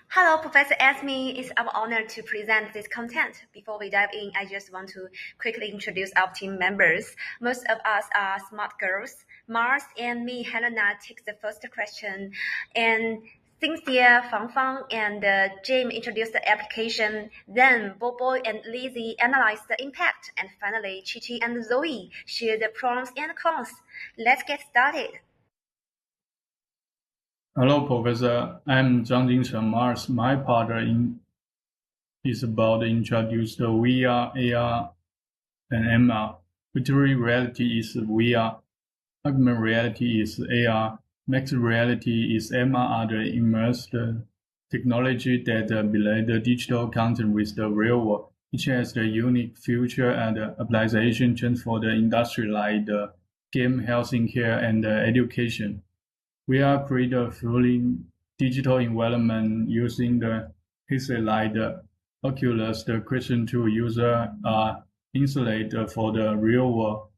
Hello, Professor Esme. It's our honor to present this content. Before we dive in, I just want to quickly introduce our team members. Most of us are smart girls. Mars and me, Helena, takes the first question, and Cynthia, Fang, and Jim introduce the application. Then Bobo and Lizzie analyze the impact, and finally, Chichi and Zoe share the pros and cons. Let's get started. Hello, Professor. I'm Zhang Jingchen Mars. My part is about to introduce the VR, AR, and MR. Virtual reality is VR. Augmented reality is AR. Mixed reality is MR, are the immersed technology that blend the digital content with the real world. Each has the unique feature and application for the industry like the game, healthcare, and education. We are create a fully digital environment using the headset like the Oculus. The question to user are insulated for the real world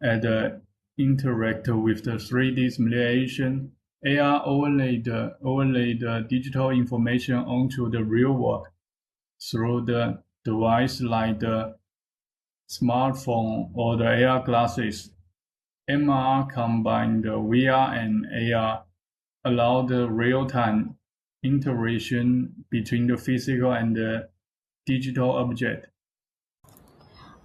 and interact with the 3D simulation. AR overlay the digital information onto the real world through the device like the smartphone or the AR glasses. MR combine the VR and AR, allow the real-time interaction between the physical and the digital object.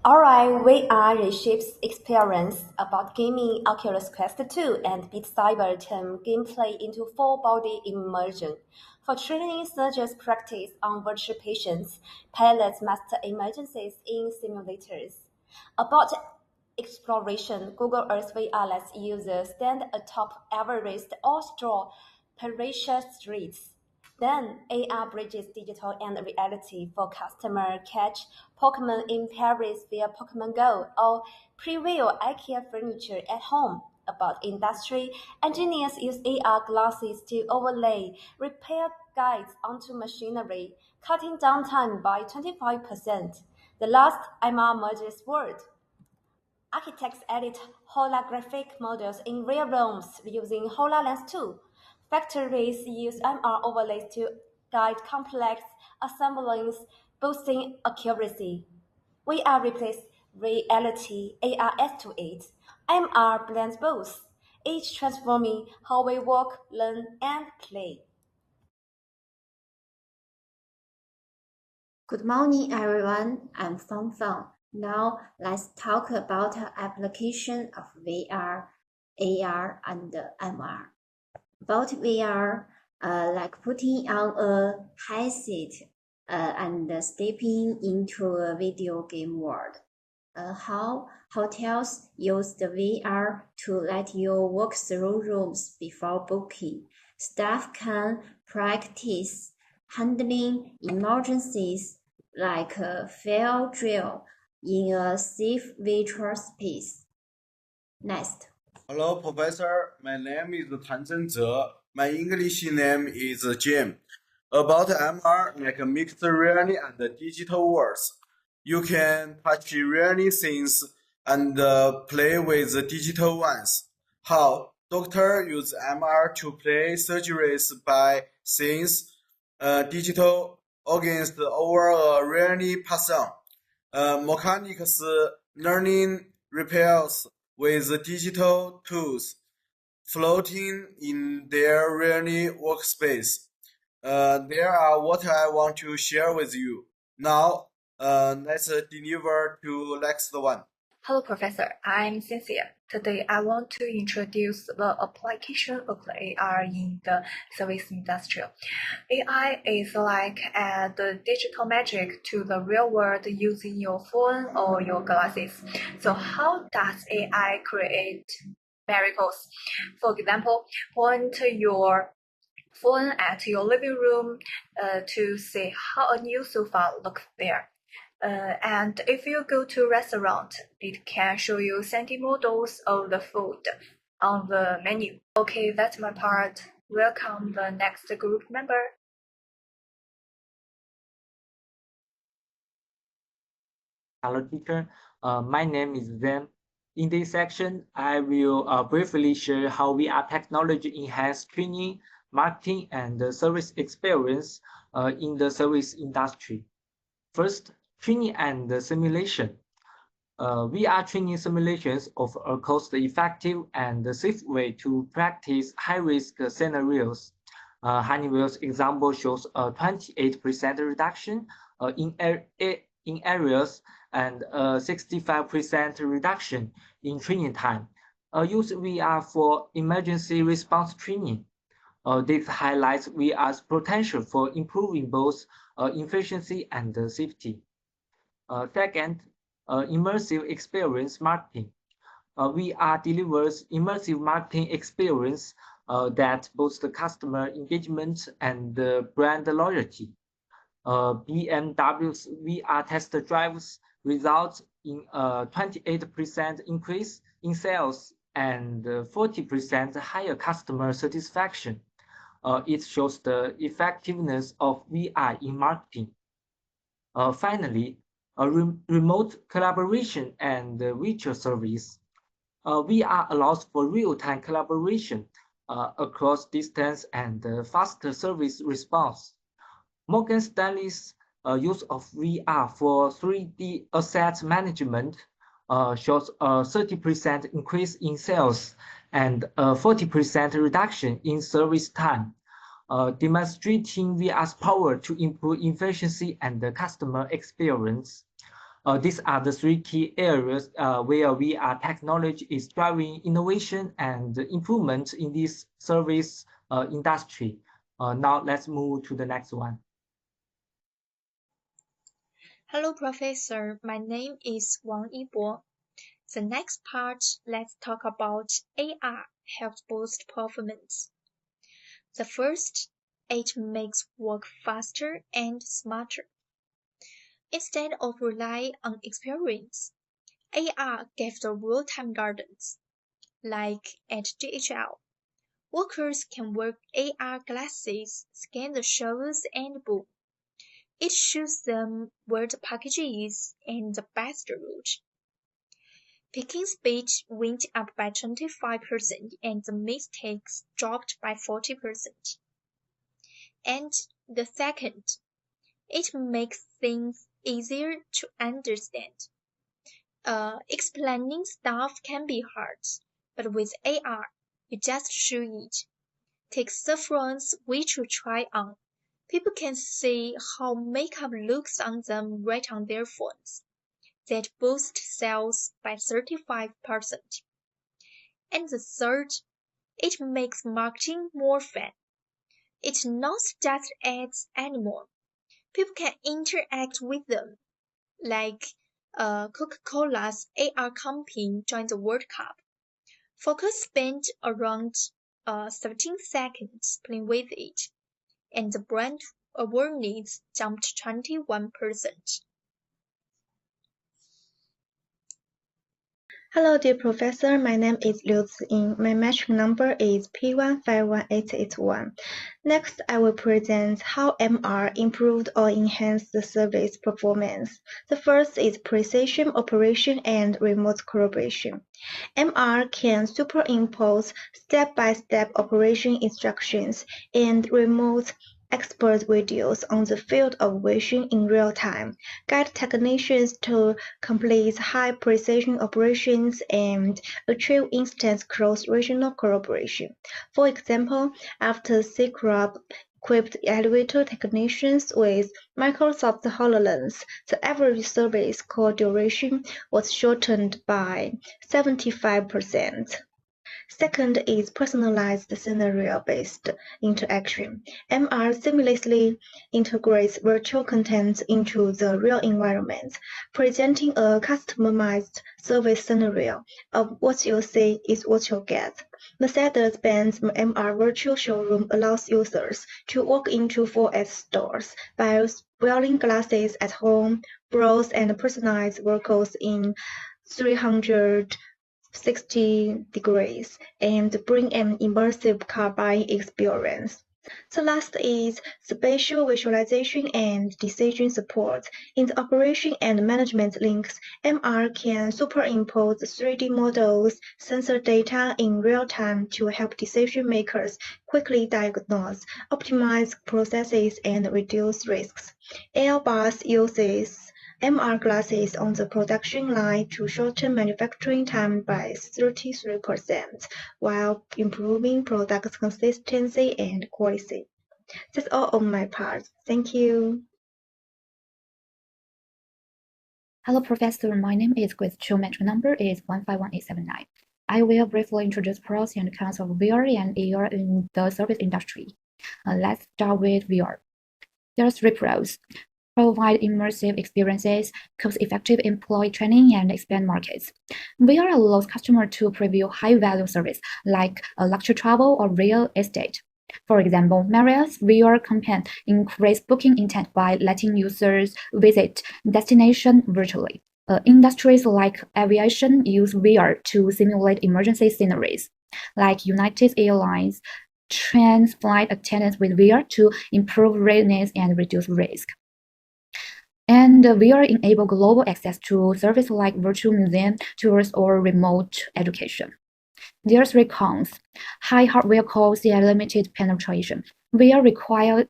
Alright, VR reshapes experience about gaming. Oculus Quest 2 and Beat Saber turn gameplay into full-body immersion. For training surgeons practice on virtual patients, pilots master emergencies in simulators. About exploration, Google Earth VR lets users stand atop Everest or stroll perilous streets. Then AR bridges digital and reality for customers catch Pokemon in Paris via Pokemon Go or preview IKEA furniture at home. About industry, engineers use AR glasses to overlay repair guides onto machinery, cutting downtime by 25%. The last MR merges world. Architects edit holographic models in real rooms using HoloLens 2. Factories use MR overlays to guide complex assemblies, boosting accuracy. VR replaces reality, AR adds to it. MR blends both, each transforming how we work, learn, and play. Good morning, everyone. I'm Fang. Now let's talk about application of VR, AR, and MR. About VR, like putting on a headset and stepping into a video game world. How hotels use the VR to let you walk through rooms before booking. Staff can practice handling emergencies like a fire drill in a safe virtual space. Next. Hello, Professor. My name is Tan Zhenzhe. My English name is Jim. About MR, like mixed reality and digital worlds. You can touch reality things and play with the digital ones. How? Doctor use MR to play surgeries by things digital against over a reality person. Mechanics learning repairs with digital tools floating in their real workspace. There are what I want to share with you. Now, let's deliver to next one. Hello, Professor. I'm Cynthia. Today, I want to introduce the application of the AR in the service industry. AI is like the digital magic to the real world using your phone or your glasses. So how does AI create miracles? For example, point your phone at your living room to see how a new sofa looks there. And if you go to a restaurant, it can show you 3D models of the food on the menu. Okay, that's my part. Welcome the next group member. Hello, teacher. My name is Zen. In this section, I will briefly share how VR technology enhance training, marketing, and service experience in the service industry. First, training and simulation. VR training simulations offer a cost-effective and safe way to practice high-risk scenarios. Honeywell's example shows a 28% reduction in areas and a 65% reduction in training time. Use VR for emergency response training. This highlights VR's potential for improving both efficiency and safety. Second, immersive experience marketing. VR delivers immersive marketing experience that boosts the customer engagement and brand loyalty. BMW's VR test drives results in a 28% increase in sales and 40% higher customer satisfaction. It shows the effectiveness of VR in marketing. Finally, remote collaboration and virtual service. VR allows for real-time collaboration across distance and faster service response. Morgan Stanley's use of VR for 3D asset management shows a 30% increase in sales and a 40% reduction in service time, demonstrating VR's power to improve efficiency and the customer experience. These are the three key areas where VR technology is driving innovation and improvement in this service industry. Now let's move to the next one. Hello, Professor. My name is Wang Yibo. The next part, let's talk about AR helps boost performance. The first, it makes work faster and smarter. Instead of relying on experience, AR gives the real-time guidance. Like at DHL, workers can wear AR glasses, scan the shelves, and boom. It shows them where the package is and the best route. Picking speed went up by 25% and the mistakes dropped by 40%. And the second, it makes things easier to understand. Explaining stuff can be hard, but with AR, you just show it. Take saffrons which you try on. People can see how makeup looks on them right on their phones. That boosts sales by 35%. And the third, it makes marketing more fun. It's not just ads anymore. People can interact with them. Like Coca-Cola's AR campaign during the World Cup. Focus spent around 13 seconds playing with it, and the brand awareness jumped 21%. Hello, dear professor. My name is Liu Ziying. My match number is P151881. Next, I will present how MR improved or enhanced the service performance. The first is precision operation and remote collaboration. MR can superimpose step-by-step operation instructions and remote expert videos on the field of vision in real time, guide technicians to complete high-precision operations and achieve instant cross-regional collaboration. For example, after C-Club equipped elevator technicians with Microsoft HoloLens, the average service call duration was shortened by 75%. Second is personalized scenario-based interaction. MR seamlessly integrates virtual content into the real environment, presenting a customized service scenario of what you see is what you get. Mercedes-Benz MR virtual showroom allows users to walk into 4S stores by wearing glasses at home, browse and personalize vehicles in 360 degrees, and bring an immersive car buying experience. The last is spatial visualization and decision support. In the operation and management links, MR can superimpose 3D models, sensor data in real time to help decision makers quickly diagnose, optimize processes, and reduce risks. Airbus uses MR glasses on the production line to shorten manufacturing time by 33%, while improving product consistency and quality. That's all on my part. Thank you. Hello, Professor. My name is Grace Chu. Metric number is 151879. I will briefly introduce pros and cons of VR and AR in the service industry. Let's start with VR. There are three pros. Provide immersive experiences, cost-effective employee training, and expand markets. VR allows customers to preview high-value service like luxury travel or real estate. For example, Marriott's VR campaign increased booking intent by letting users visit destination virtually. Industries like aviation use VR to simulate emergency scenarios, like United Airlines trains flight attendants with VR to improve readiness and reduce risk. And VR enable global access to services like virtual museum tours or remote education. There are three cons. High hardware costs and limited penetration. VR requires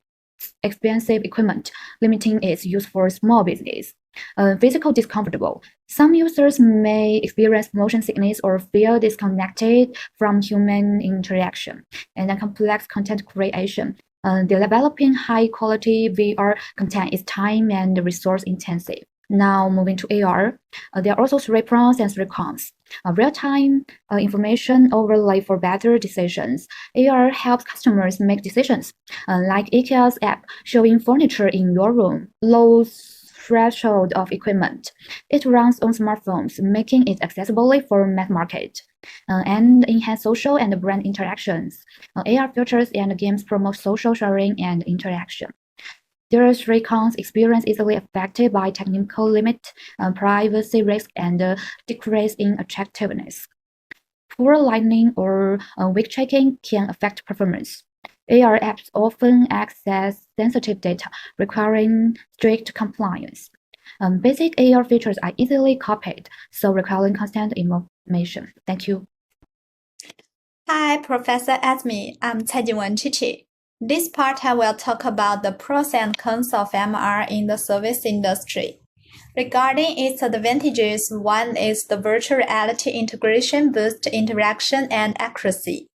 expensive equipment, limiting its use for small business. Physical discomfortable. Some users may experience motion sickness or feel disconnected from human interaction. And then complex content creation. Developing high-quality VR content is time and resource-intensive. Now, moving to AR, there are also three pros and three cons. Real-time information overlay for better decisions. AR helps customers make decisions, like IKEA's app showing furniture in your room. Low threshold of equipment. It runs on smartphones, making it accessible for mass market. And enhance social and brand interactions. AR features and games promote social sharing and interaction. There are three cons. Experience easily affected by technical limit, privacy risk, and decrease in attractiveness. Poor lighting or weak tracking can affect performance. AR apps often access sensitive data, requiring strict compliance. Basic AR features are easily copied, so requiring constant information. Thank you. Hi, Professor Esme. I'm Cai Jinwen Chichi. This part I will talk about the pros and cons of MR in the service industry. Regarding its advantages, one is the virtual reality integration boosts interaction and accuracy.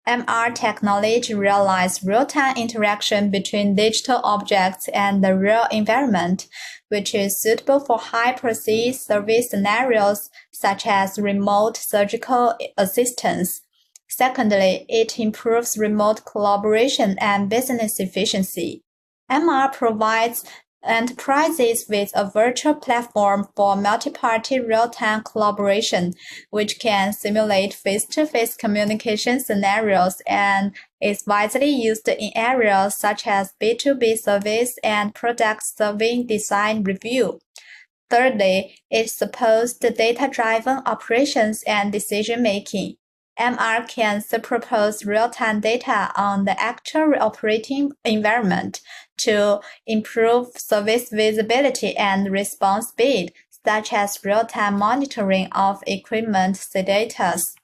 MR technology realizes real-time interaction between digital objects and the real environment, which is suitable for high-precision service scenarios such as remote surgical assistance. Secondly, it improves remote collaboration and business efficiency. MR provides enterprises with a virtual platform for multi-party real-time collaboration, which can simulate face-to-face communication scenarios and is widely used in areas such as B2B service and product survey design review. Thirdly, it supports the data-driven operations and decision-making. MR can superpose real-time data on the actual operating environment to improve service visibility and response speed, such as real-time monitoring of equipment status.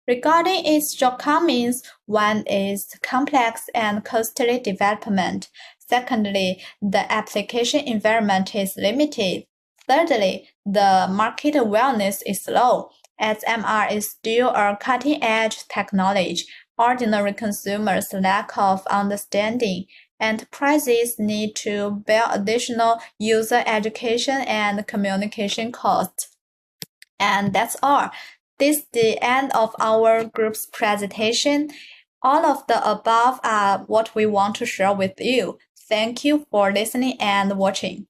Regarding its shortcomings, one is complex and costly development. Secondly, the application environment is limited. Thirdly, the market awareness is low, as MR is still a cutting-edge technology. Ordinary consumers lack of understanding. Enterprises need to bear additional user education and communication costs. And that's all. This is the end of our group's presentation. All of the above are what we want to share with you. Thank you for listening and watching.